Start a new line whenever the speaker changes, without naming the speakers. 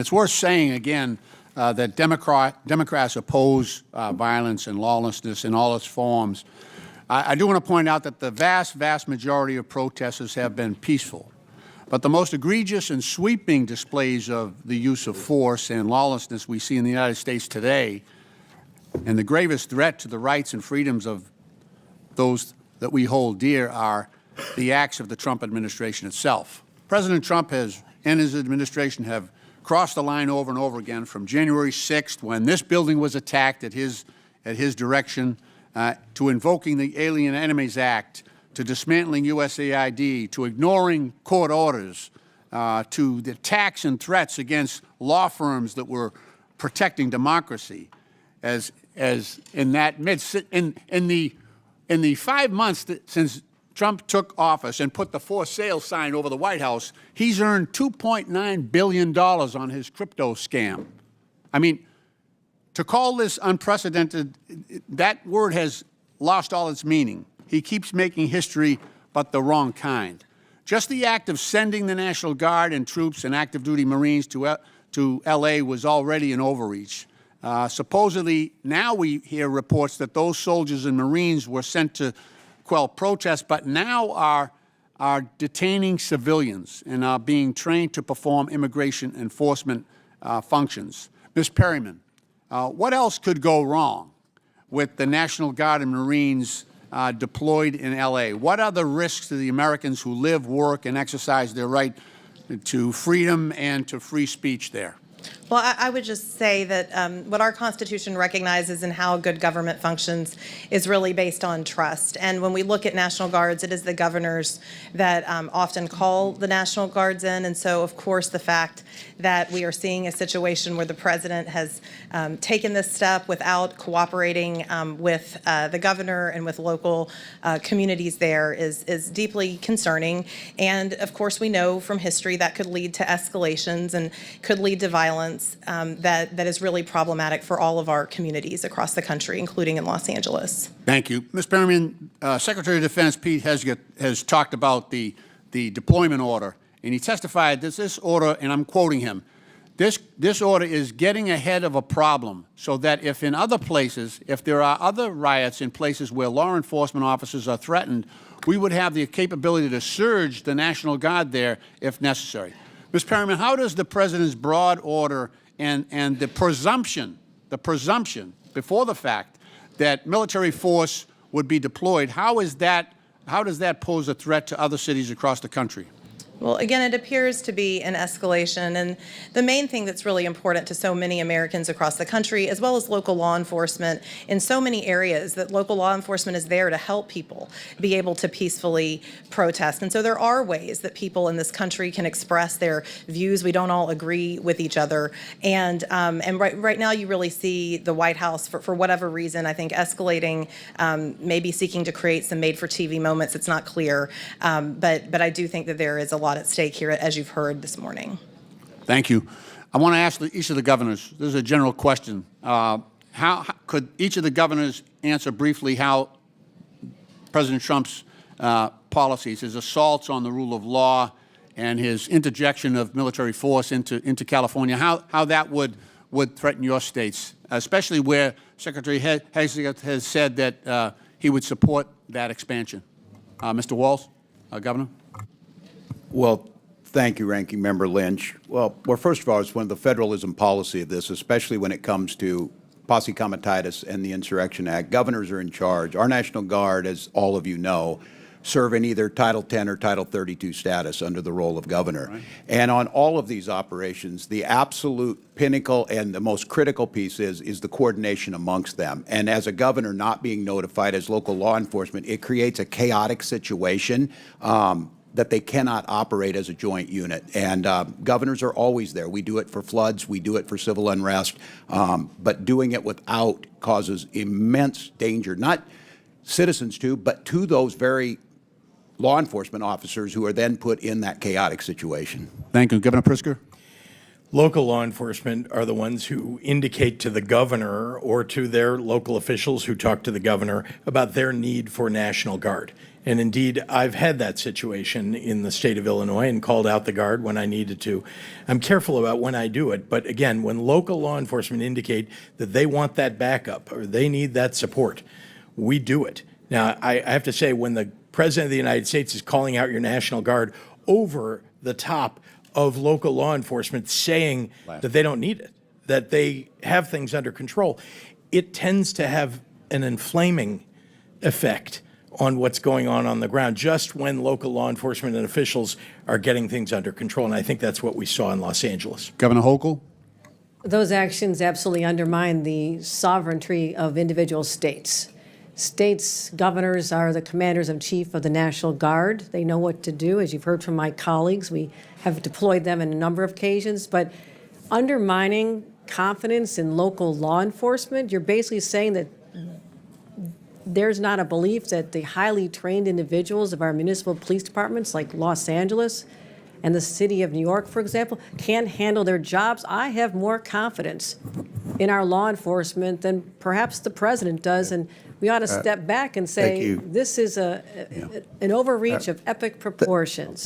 It's worth saying again that Democrats oppose violence and lawlessness in all its forms. I do want to point out that the vast majority of protesters have been peaceful. But the most egregious and sweeping displays of the use of force and lawlessness we see in the United States today, and the gravest threat to the rights and freedoms of those that we hold dear, are the acts of the Trump administration itself. President Trump and his administration have crossed the line over and over again, from January 6th, when this building was attacked at his direction, to invoking the Alien Enemies Act, to dismantling USAID, to ignoring court orders, to the attacks and threats against law firms that were protecting democracy. As in the 5 months since Trump took office and put the for sale sign over the White House, he's earned $2.9 billion on his crypto scam. I mean, to call this unprecedented, that word has lost all its meaning. He keeps making history, but the wrong kind. Just the act of sending the National Guard and troops and active duty Marines to L.A. was already an overreach. Supposedly, now we hear reports that those soldiers and Marines were sent to quell protests, but now are detaining civilians and are being trained to perform immigration enforcement functions. Ms. Perryman, what else could go wrong with the National Guard and Marines deployed in L.A.? What are the risks to the Americans who live, work, and exercise their right to freedom and to free speech there?
Well, I would just say that what our Constitution recognizes and how good government functions is really based on trust. And when we look at National Guards, it is the governors that often call the National Guards in. And so, of course, the fact that we are seeing a situation where the president has taken this step without cooperating with the governor and with local communities there is deeply concerning. And, of course, we know from history that could lead to escalations and could lead to violence that is really problematic for all of our communities across the country, including in Los Angeles.
Thank you. Ms. Perryman, Secretary of Defense Pete Hegseth has talked about the deployment order, and he testified that this order, and I'm quoting him, this order is getting ahead of a problem so that if in other places, if there are other riots in places where law enforcement officers are threatened, we would have the capability to surge the National Guard there if necessary. Ms. Perryman, how does the President's broad order and the presumption before the fact that military force would be deployed, how does that pose a threat to other cities across the country?
Well, again, it appears to be an escalation, and the main thing that's really important to so many Americans across the country, as well as local law enforcement in so many areas, that local law enforcement is there to help people be able to peacefully protest. And so there are ways that people in this country can express their views. We don't all agree with each other, and right now you really see the White House, for whatever reason, I think escalating, maybe seeking to create some made-for-TV moments. It's not clear, but I do think that there is a lot at stake here, as you've heard this morning.
Thank you. I want to ask each of the governors, this is a general question, how could each of the governors answer briefly how President Trump's policies, his assaults on the rule of law and his interjection of military force into California, how that would threaten your states, especially where Secretary Hegseth has said that he would support that expansion? Mr. Walz, Governor.
Well, thank you, Ranking Member Lynch. Well, first of all, it's one of the federalism policy of this, especially when it comes to posse comitatus and the Insurrection Act. Governors are in charge. Our National Guard, as all of you know, serve in either Title 10 or Title 32 status under the role of governor. Right. And on all of these operations, the absolute pinnacle and the most critical piece is the coordination amongst them. And as a governor not being notified as local law enforcement, it creates a chaotic situation that they cannot operate as a joint unit. And governors are always there. We do it for floods. We do it for civil unrest. But doing it without causes immense danger, not citizens to, but to those very law enforcement officers who are then put in that chaotic situation.
Thank you. Governor Pritzker.
Local law enforcement are the ones who indicate to the governor or to their local officials who talk to the governor about their need for National Guard. And indeed, I've had that situation in the state of Illinois and called out the Guard when I needed to. I'm careful about when I do it, but again, when local law enforcement indicate that they want that backup or they need that support, we do it. Now, I have to say, when the President of the United States is calling out your National Guard over the top of local law enforcement saying that they don't need it, that they have things under control, it tends to have an inflaming effect on what's going on the ground, just when local law enforcement and officials are getting things under control. And I think that's what we saw in Los Angeles.
Governor Hochul?
Those actions absolutely undermine the sovereignty of individual states. States' governors are the commanders in chief of the National Guard. They know what to do. As you've heard from my colleagues, we have deployed them in a number of occasions. But undermining confidence in local law enforcement, you're basically saying that there's not a belief that the highly trained individuals of our municipal police departments, like Los Angeles and the city of New York, for example, can't handle their jobs. I have more confidence in our law enforcement than perhaps the president does, and we ought to step back and say, this is an overreach of epic proportions.